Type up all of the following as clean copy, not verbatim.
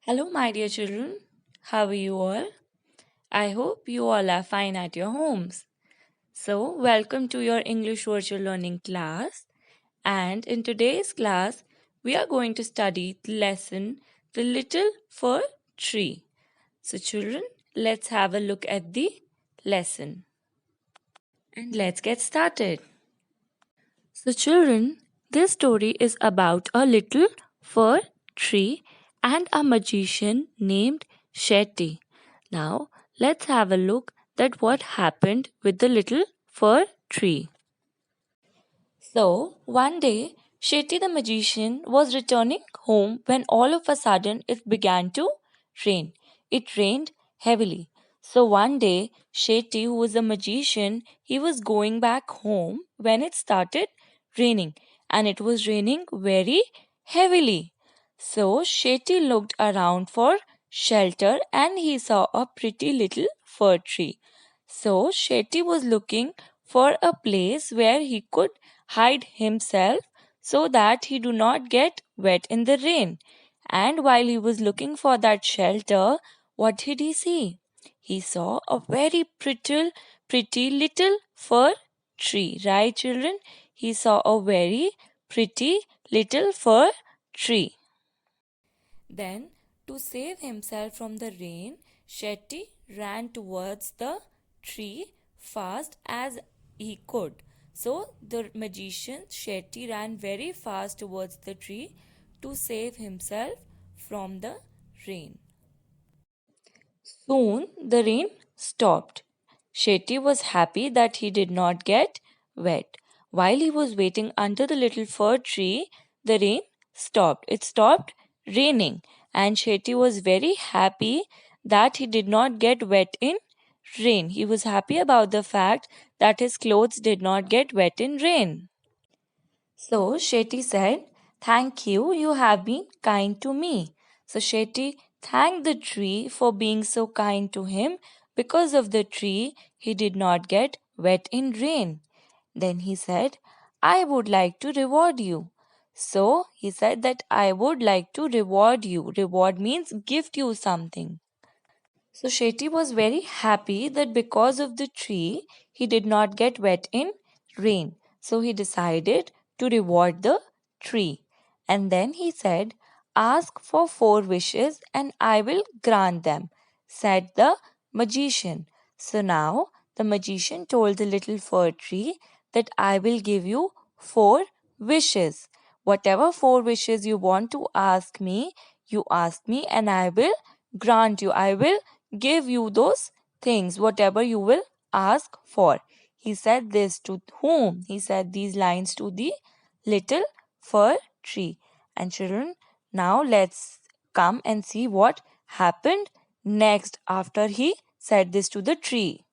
Hello, my dear children. How are you all? I hope you all are fine at your homes. So, welcome to your English virtual learning class. And in today's class, we are going to study the lesson The Little Fir Tree. So, children, let's have a look at the lesson. And let's get started. So, children, this story is about a little fir tree and a magician named Shetty. Now, let's have a look at what happened with the little fir tree. So, one day, Shetty the magician was returning home when all of a sudden it began to rain. It rained heavily. So, one day, Shetty, who was a magician, he was going back home when it started raining, and it was raining very heavily. So, Shetty looked around for shelter and he saw a pretty little fir tree. So, Shetty was looking for a place where he could hide himself so that he do not get wet in the rain. And while he was looking for that shelter, what did he see? He saw a very pretty little fir tree. Right, children? He saw a very pretty little fir tree. Then, to save himself from the rain, Shetty ran towards the tree fast as he could. So, the magician Shetty ran very fast towards the tree to save himself from the rain. Soon the rain stopped. Shetty was happy that he did not get wet. While he was waiting under the little fir tree, the rain stopped. It stopped raining, and Shetty was very happy that he did not get wet in rain. He was happy about the fact that his clothes did not get wet in rain. So Shetty said, "Thank you, you have been kind to me." So Shetty thanked the tree for being so kind to him. Because of the tree, he did not get wet in rain. Then he said, "I would like to reward you." So he said that I would like to reward you. Reward means gift you something. So Shetty was very happy that because of the tree, he did not get wet in rain. So he decided to reward the tree. And then he said, "Ask for 4 wishes and I will grant them," said the magician. So now the magician told the little fir tree that I will give you 4 wishes. Whatever 4 wishes you want to ask me, you ask me and I will grant you. I will give you those things, whatever you will ask for. He said this to whom? He said these lines to the little fir tree. And children, now let's come and see what happened next after he said this to the tree.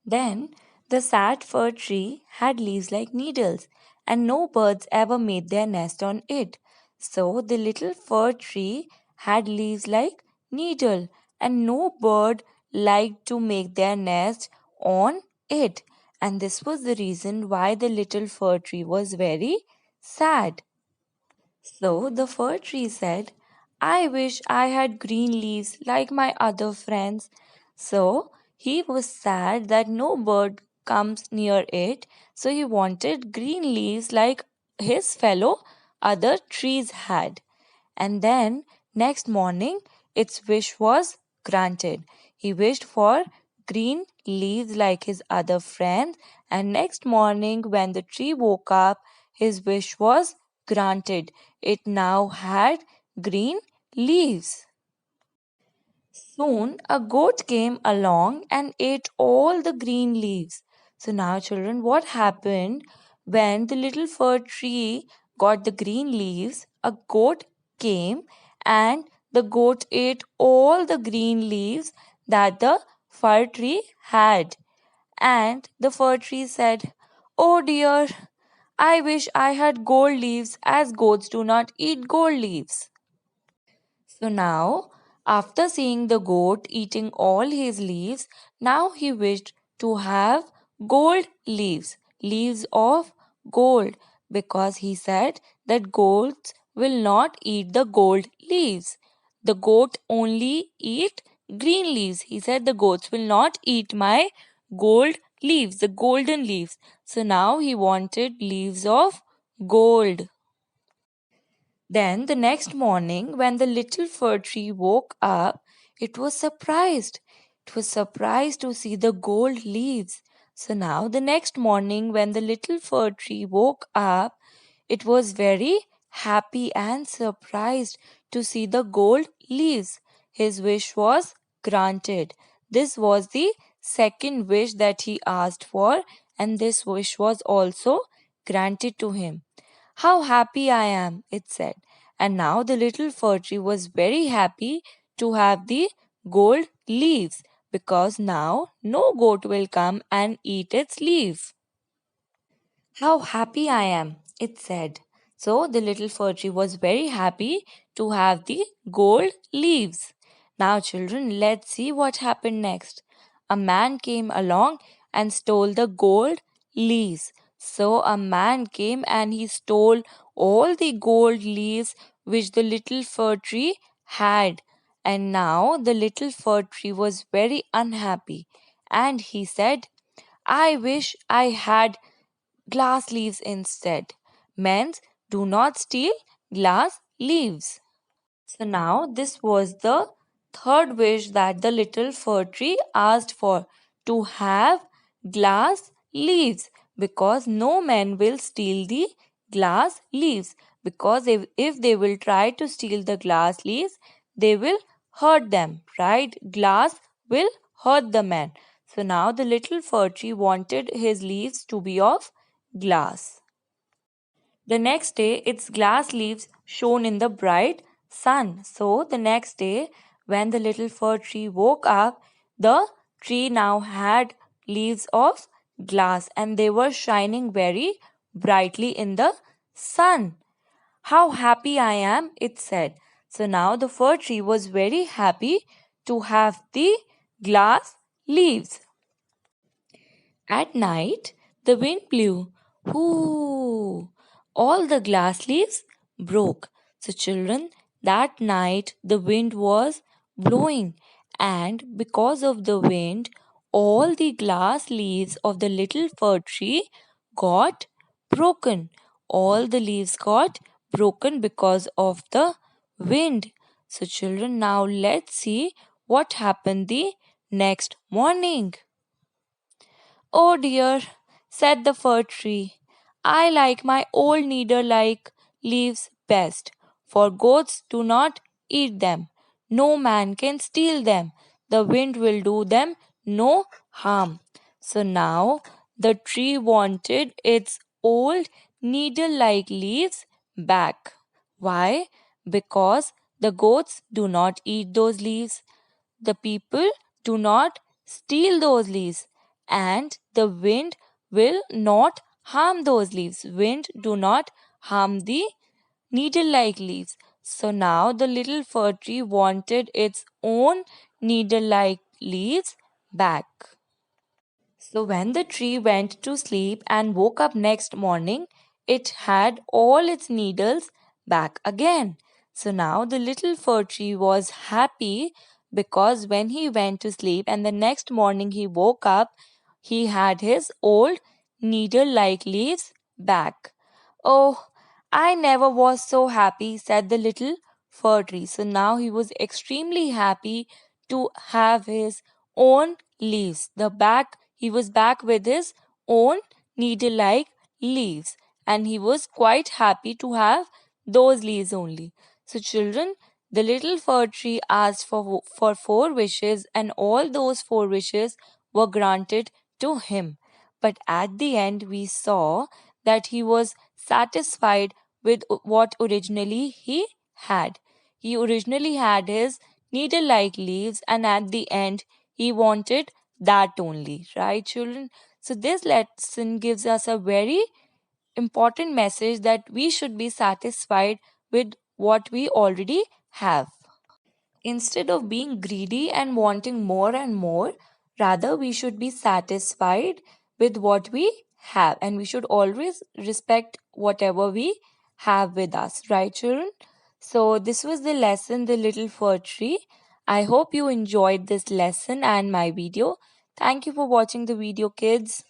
Then the sad fir tree had leaves like needles, and no birds ever made their nest on it. So the little fir tree had leaves like needle, and no bird liked to make their nest on it. And this was the reason why the little fir tree was very sad. So the fir tree said, "I wish I had green leaves like my other friends." So he was sad that no bird comes near it, so he wanted green leaves like his fellow other trees had. And then next morning, its wish was granted. He wished for green leaves like his other friends, and next morning, when the tree woke up, his wish was granted. It now had green leaves. Soon a goat came along and ate all the green leaves. So now, children, what happened when the little fir tree got the green leaves? A goat came and the goat ate all the green leaves that the fir tree had. And the fir tree said, "Oh dear, I wish I had gold leaves, as goats do not eat gold leaves." So now, after seeing the goat eating all his leaves, now he wished to have gold leaves, leaves of gold, because he said that goats will not eat the gold leaves. The goat only eat green leaves. He said the goats will not eat my gold leaves, the golden leaves. So now he wanted leaves of gold. Then the next morning, when the little fir tree woke up, it was surprised. It was surprised to see the gold leaves. So now, the next morning, when the little fir tree woke up, it was very happy and surprised to see the gold leaves. His wish was granted. This was the second wish that he asked for, and this wish was also granted to him. How happy I am, it said. And now the little fir tree was very happy to have the gold leaves because now no goat will come and eat its leaf. How happy I am, it said. So the little fir tree was very happy to have the gold leaves. Now, children, let's see what happened next. A man came along and stole the gold leaves. So a man came and he stole all the gold leaves which the little fir tree had. And now the little fir tree was very unhappy. And he said, I wish I had glass leaves instead. Men, do not steal glass leaves. So now this was the third wish that the little fir tree asked for, to have glass leaves, because no man will steal the glass leaves, because if they will try to steal the glass leaves, they will hurt them, right? Glass will hurt the man. So now the little fir tree wanted his leaves to be of glass. The next day, its glass leaves shone in the bright sun. So, the next day, when the little fir tree woke up, the tree now had leaves of glass and they were shining very brightly in the sun. How happy I am, it said. So, now the fir tree was very happy to have the glass leaves. At night, the wind blew. Whoo! All the glass leaves broke. So, children, that night the wind was blowing, and because of the wind, all the glass leaves of the little fir tree got broken. All the leaves got broken because of the wind. So, children, now let's see what happened the next morning. Oh dear, said the fir tree, I like my old needle like leaves best, for goats do not eat them. No man can steal them. The wind will do them no harm. So now the tree wanted its old needle like leaves back. Why? Because the goats do not eat those leaves. The people do not steal those leaves, and the wind will not harm those leaves. Wind do not harm the needle-like leaves. So now the little fir tree wanted its own needle-like leaves back. So when the tree went to sleep and woke up next morning, it had all its needles back again. So now the little fir tree was happy because when he went to sleep and the next morning he woke up, he had his old needle like leaves back. Oh, I never was so happy, said the little fir tree. So now he was extremely happy to have his own leaves. He was back with his own needle like leaves, and he was quite happy to have those leaves only. So, children, the little fir tree asked for four wishes, and all those four wishes were granted to him. But at the end, we saw that he was satisfied with what originally he had. He originally had his needle like leaves, and at the end, he wanted that only, right, children? So, this lesson gives us a very important message that we should be satisfied with what we already have. Instead of being greedy and wanting more and more, rather we should be satisfied with what we have, and we should always respect whatever we have with us, right, children? So, this was the lesson, The Little Fir Tree. I hope you enjoyed this lesson and my video. Thank you for watching the video, kids.